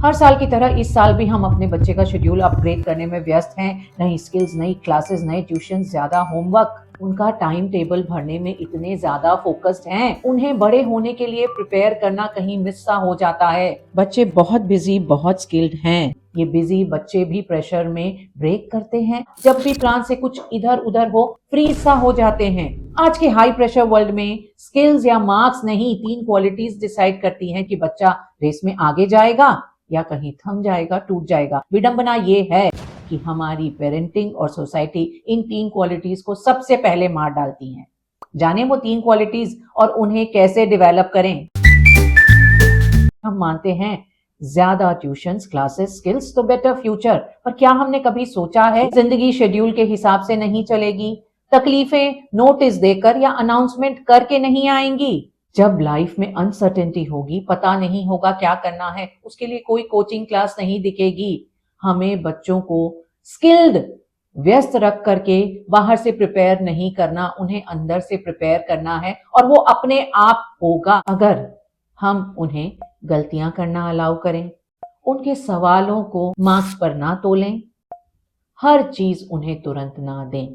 हर साल की तरह इस साल भी हम अपने बच्चे का शेड्यूल अपग्रेड करने में व्यस्त हैं। नई स्किल्स, नई क्लासेस, नए ट्यूशन, ज्यादा होमवर्क। उनका टाइम टेबल भरने में इतने ज्यादा फोकस्ड हैं, उन्हें बड़े होने के लिए प्रिपेयर करना कहीं मिस सा हो जाता है। बच्चे बहुत बिजी, बहुत स्किल्ड हैं। ये बिजी बच्चे भी प्रेशर में ब्रेक करते हैं। जब भी प्लान से कुछ इधर उधर हो, फ्रीज सा हो जाते हैं। आज के हाई प्रेशर वर्ल्ड में स्किल्स या मार्क्स नहीं, 3 क्वालिटीज डिसाइड करती हैं कि बच्चा रेस में आगे जाएगा या कहीं थम जाएगा, टूट जाएगा। विडंबना ये है कि हमारी पेरेंटिंग और सोसाइटी इन 3 क्वालिटीज को सबसे पहले मार डालती हैं। जाने वो 3 क्वालिटीज और उन्हें कैसे डेवलप करें। हम मानते हैं ज्यादा ट्यूशंस, क्लासेस, स्किल्स तो बेटर फ्यूचर, पर क्या हमने कभी सोचा है जिंदगी शेड्यूल के हिसाब से नहीं चलेगी। तकलीफें नोटिस देकर या अनाउंसमेंट करके नहीं आएंगी। जब लाइफ में अनसर्टेनिटी होगी, पता नहीं होगा क्या करना है, उसके लिए कोई कोचिंग क्लास नहीं दिखेगी। हमें बच्चों को स्किल्ड व्यस्त रख करके बाहर से प्रिपेयर नहीं करना, उन्हें अंदर से प्रिपेयर करना है और वो अपने आप होगा अगर हम उन्हें गलतियां करना अलाउ करें, उनके सवालों को मार्क्स पर ना तोलें, हर चीज उन्हें तुरंत ना दें।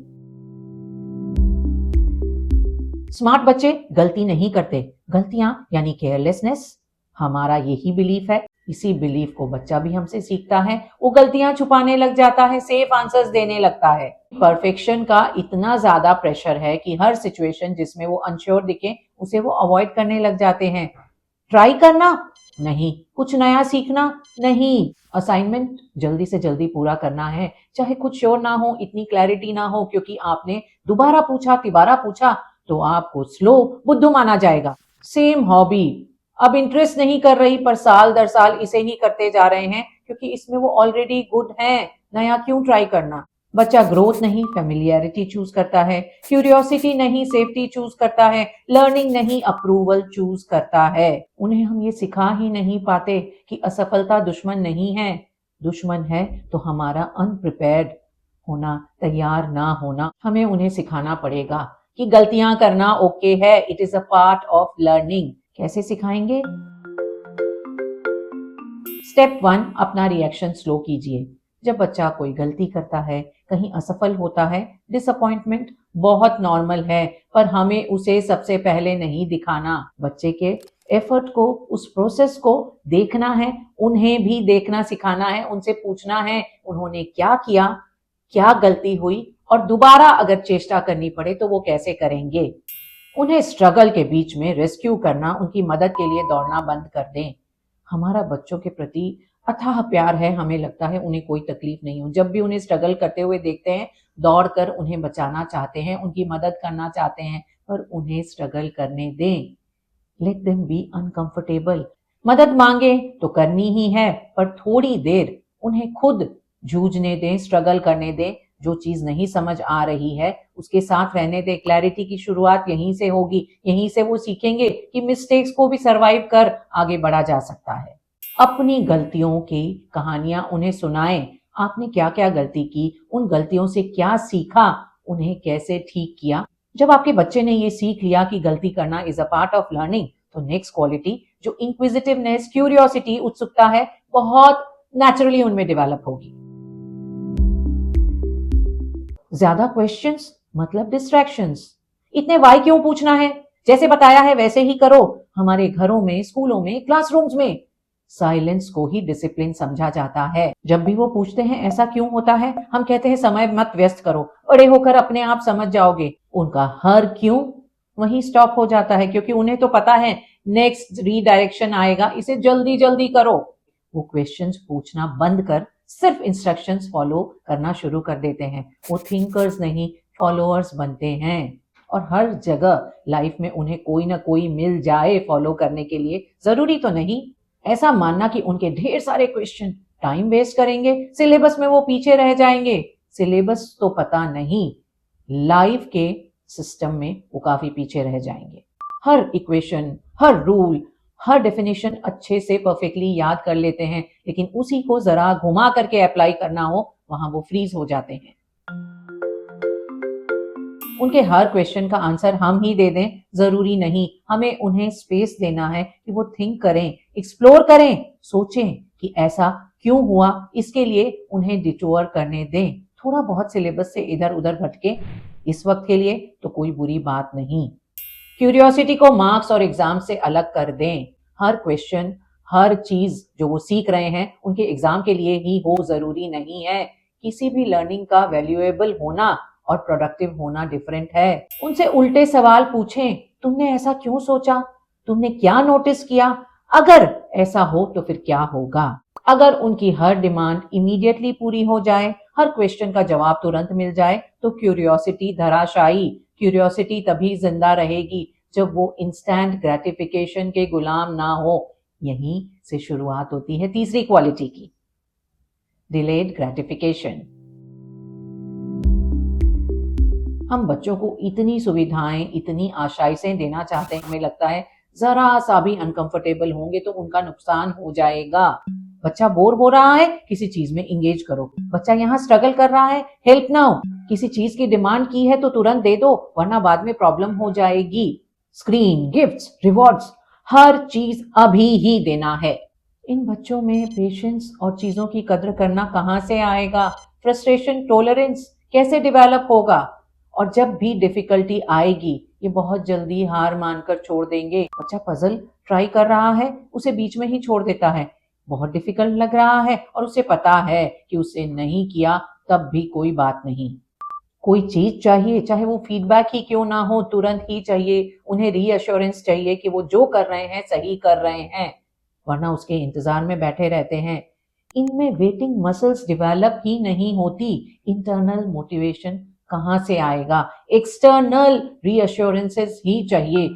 स्मार्ट बच्चे गलती नहीं करते, गलतियां यानी केयरलेसनेस। हमारा यही बिलीफ है, इसी बिलीफ को बच्चा भी हमसे सीखता है। वो गलतियां छुपाने लग जाता है, सेफ आंसर्स देने लगता है। परफेक्शन का इतना ज्यादा प्रेशर है कि हर सिचुएशन जिसमें वो अनश्योर दिखे उसे वो अवॉइड करने लग जाते हैं। ट्राई करना नहीं, कुछ नया सीखना नहीं, असाइनमेंट जल्दी से जल्दी पूरा करना है, चाहे कुछ श्योर ना हो, इतनी क्लैरिटी ना हो, क्योंकि आपने दोबारा पूछा, तिबारा पूछा तो आपको स्लो बुद्धू माना जाएगा। सेम हॉबी अब इंटरेस्ट नहीं कर रही, पर साल दर साल इसे ही करते जा रहे हैं क्योंकि इसमें वो ऑलरेडी गुड है, नया क्यों ट्राई करना। बच्चा ग्रोथ नहीं, फेमिलियरिटी चूज करता है, क्यूरियोसिटी नहीं, सेफ्टी चूज करता है, लर्निंग नहीं, अप्रूवल चूज करता है। उन्हें हम ये सिखा ही नहीं पाते कि असफलता दुश्मन नहीं है, दुश्मन है तो हमारा अनप्रिपेयर्ड होना, तैयार ना होना। हमें उन्हें सिखाना पड़ेगा कि गलतियां करना ओके है, it is a part of learning. कैसे सिखाएंगे? स्टेप 1, अपना रिएक्शन स्लो कीजिए। जब बच्चा कोई गलती करता है, कहीं असफल होता है, डिसअपॉइंटमेंट बहुत नॉर्मल है, पर हमें उसे सबसे पहले नहीं दिखाना। बच्चे के एफर्ट को, उस प्रोसेस को देखना है, उन्हें भी देखना सिखाना है, उनसे पूछना है उन्होंने क्या किया, क्या गलती हुई, और दोबारा अगर चेष्टा करनी पड़े तो वो कैसे करेंगे। उन्हें स्ट्रगल के बीच में रेस्क्यू करना, उनकी मदद के लिए दौड़ना बंद कर दें। हमारा बच्चों के प्रति अथाह प्यार है, हमें लगता है उन्हें कोई तकलीफ नहीं हो। जब भी उन्हें स्ट्रगल करते हुए देखते हैं, दौड़कर उन्हें बचाना चाहते हैं, उनकी मदद करना चाहते हैं, पर उन्हें स्ट्रगल करने दें। Let them be uncomfortable. मदद मांगे तो करनी ही है, पर थोड़ी देर उन्हें खुद जूझने दें, स्ट्रगल करने दें। जो चीज नहीं समझ आ रही है उसके साथ रहने दें। क्लैरिटी की शुरुआत यहीं से होगी, यहीं से वो सीखेंगे कि मिस्टेक्स को भी सरवाइव कर आगे बढ़ा जा सकता है। अपनी गलतियों की कहानियां उन्हें सुनाएं। आपने क्या क्या गलती की, उन गलतियों से क्या सीखा, उन्हें कैसे ठीक किया। जब आपके बच्चे ने ये सीख लिया कि गलती करना is a part of learning, तो नेक्स्ट क्वालिटी जो इंक्विजिटिवनेस, क्यूरियोसिटी, उत्सुकता है, बहुत नेचुरली उनमें डेवलप होगी। ज्यादा क्वेश्चंस मतलब डिस्ट्रैक्शंस। इतने वाई क्यों पूछना है, जैसे बताया है वैसे ही करो। हमारे घरों में, स्कूलों में, क्लासरूम्स में साइलेंस को ही डिसिप्लिन समझा जाता है। जब भी वो पूछते हैं ऐसा क्यों होता है, हम कहते हैं समय मत व्यस्त करो, बड़े होकर अपने आप समझ जाओगे। उनका हर क्यों वहीं स्टॉप हो जाता है, क्योंकि उन्हें तो पता है नेक्स्ट रीडायरेक्शन आएगा, इसे जल्दी जल्दी करो। वो क्वेश्चंस पूछना बंद कर सिर्फ इंस्ट्रक्शंस फॉलो करना शुरू कर देते हैं। वो थिंकर्स नहीं, फॉलोअर्स बनते हैं। और हर जगह लाइफ में उन्हें कोई ना कोई मिल जाए फॉलो करने के लिए, जरूरी तो नहीं। ऐसा मानना कि उनके ढेर सारे क्वेश्चन टाइम वेस्ट करेंगे, सिलेबस में वो पीछे रह जाएंगे। सिलेबस तो पता नहीं, लाइफ के सिस्टम में वो काफी पीछे रह जाएंगे। हर इक्वेशन, हर रूल, हर डेफिनेशन अच्छे से परफेक्टली याद कर लेते हैं, लेकिन उसी को जरा घुमा करके अप्लाई करना हो, वहां वो फ्रीज हो जाते हैं। उनके हर क्वेश्चन का आंसर हम ही दे दें जरूरी नहीं, हमें उन्हें स्पेस देना है कि वो थिंक करें, एक्सप्लोर करें, सोचें, कि ऐसा क्यों हुआ, इसके लिए उन्हें डिटोर करने दें। थोड़ा बहुत सिलेबस से इधर उधर भटके इस वक्त के लिए तो कोई बुरी बात नहीं। क्यूरियोसिटी को मार्क्स और एग्जाम से अलग कर दें। हर क्वेश्चन, हर चीज जो वो सीख रहे हैं उनके एग्जाम के लिए ही हो जरूरी नहीं है। किसी भी लर्निंग का वैल्यूएबल होना और प्रोडक्टिव होना डिफरेंट है। उनसे उल्टे सवाल पूछें, तुमने ऐसा क्यों सोचा, तुमने क्या नोटिस किया, अगर ऐसा हो तो फिर क्या होगा। अगर उनकी हर डिमांड इमीडिएटली पूरी हो जाए, हर क्वेश्चन का जवाब तुरंत मिल जाए तो क्यूरियोसिटी धराशायी। क्यूरियोसिटी तभी जिंदा रहेगी जब वो इंस्टेंट ग्रेटिफिकेशन के गुलाम ना हो। यहीं से शुरुआत होती है तीसरी क्वालिटी की, डिलेड ग्रेटिफिकेशन। हम बच्चों को इतनी सुविधाएं, इतनी आशाएं देना चाहते हैं, हमें लगता है जरा सा भी अनकंफर्टेबल होंगे तो उनका नुकसान हो जाएगा। बच्चा बोर हो रहा है, किसी चीज में इंगेज करो। बच्चा यहाँ स्ट्रगल कर रहा है, हेल्प नाउ। किसी चीज की डिमांड की है तो तुरंत दे दो, वरना बाद में प्रॉब्लम हो जाएगी। स्क्रीन, गिफ्ट्स, रिवॉर्ड्स, हर चीज अभी ही देना है। इन बच्चों में पेशेंस और चीजों की कद्र करना कहाँ से आएगा? फ्रस्ट्रेशन टॉलरेंस कैसे डेवलप होगा? और जब भी डिफिकल्टी आएगी ये बहुत जल्दी हार मानकर छोड़ देंगे। बच्चा पजल ट्राई कर रहा है, उसे बीच में ही छोड़ देता है। बहुत डिफिकल्ट लग रहा है और उसे पता है कि उसे नहीं किया तब भी कोई बात नहीं। कोई चीज चाहिए, चाहे वो फीडबैक ही क्यों ना हो, तुरंत ही चाहिए। उन्हें रीअश्योरेंस चाहिए कि वो जो कर रहे हैं सही कर रहे हैं, वरना उसके इंतजार में बैठे रहते हैं। इनमें वेटिंग मसल्स डेवलप ही नहीं होती। इंटरनल मोटिवेशन कहाँ से आएगा? एक्सटर्नल रीअश्योरेंसेस ही चाहिए।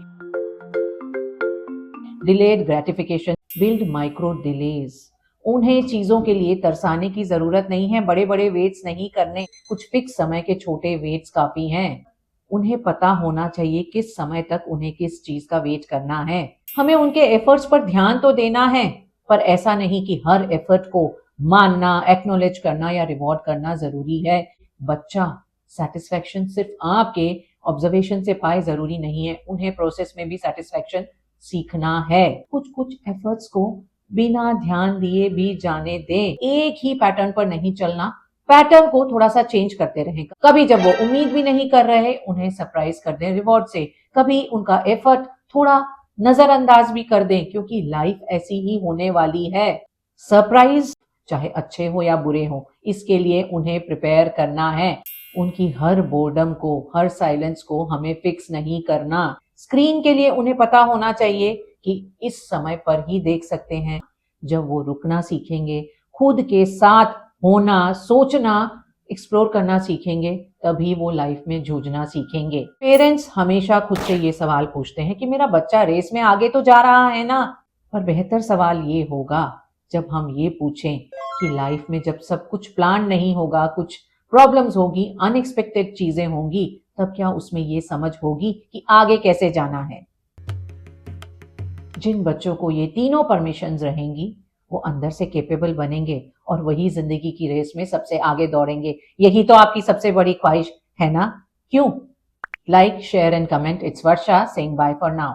Delayed gratification build micro delays. उन्हें चीजों के लिए तरसाने की जरूरत नहीं है, बड़े बड़े वेट्स नहीं करने, कुछ फिक्स समय के छोटे वेट्स काफी हैं। उन्हें पता होना चाहिए किस समय तक उन्हें किस चीज का वेट करना है। हमें उनके एफर्ट्स पर ध्यान तो देना है, पर ऐसा नहीं कि हर एफर्ट को मानना, एक्नॉलेज करना या रिवॉर्ड करना जरूरी है। बच्चा सेटिस्फैक्शन सिर्फ आपके ऑब्जर्वेशन से पाए जरूरी नहीं है, उन्हें प्रोसेस में भी सेटिस्फैक्शन सीखना है। कुछ कुछ एफर्ट्स को बिना ध्यान दिए भी जाने दें। एक ही पैटर्न पर नहीं चलना, पैटर्न को थोड़ा सा चेंज करते रहें। कभी जब वो उम्मीद भी नहीं कर रहे उन्हें सरप्राइज कर दें रिवॉर्ड से। कभी उनका एफर्ट थोड़ा नजरअंदाज भी कर दें, क्योंकि लाइफ ऐसी ही होने वाली है। सरप्राइज चाहे अच्छे हो या बुरे हो, इसके लिए उन्हें प्रिपेयर करना है। उनकी हर बोर्डम को, हर साइलेंस को हमें फिक्स नहीं करना। स्क्रीन के लिए उन्हें पता होना चाहिए कि इस समय पर ही देख सकते हैं। जब वो रुकना सीखेंगे, खुद के साथ होना, सोचना, एक्सप्लोर करना सीखेंगे, तभी वो लाइफ में जूझना सीखेंगे। पेरेंट्स हमेशा खुद से ये सवाल पूछते हैं कि मेरा बच्चा रेस में आगे तो जा रहा है ना? पर बेहतर सवाल ये होगा जब हम ये पूछें कि लाइफ में जब सब कुछ प्लान नहीं होगा, कुछ प्रॉब्लम्स होगी, अनएक्सपेक्टेड चीजें होंगी, तब क्या उसमें ये समझ होगी कि आगे कैसे जाना है? जिन बच्चों को ये तीनों परमिशंस रहेंगी वो अंदर से कैपेबल बनेंगे और वही जिंदगी की रेस में सबसे आगे दौड़ेंगे। यही तो आपकी सबसे बड़ी ख्वाहिश है ना? क्यों? Like, share and comment. It's Varsha saying bye for now.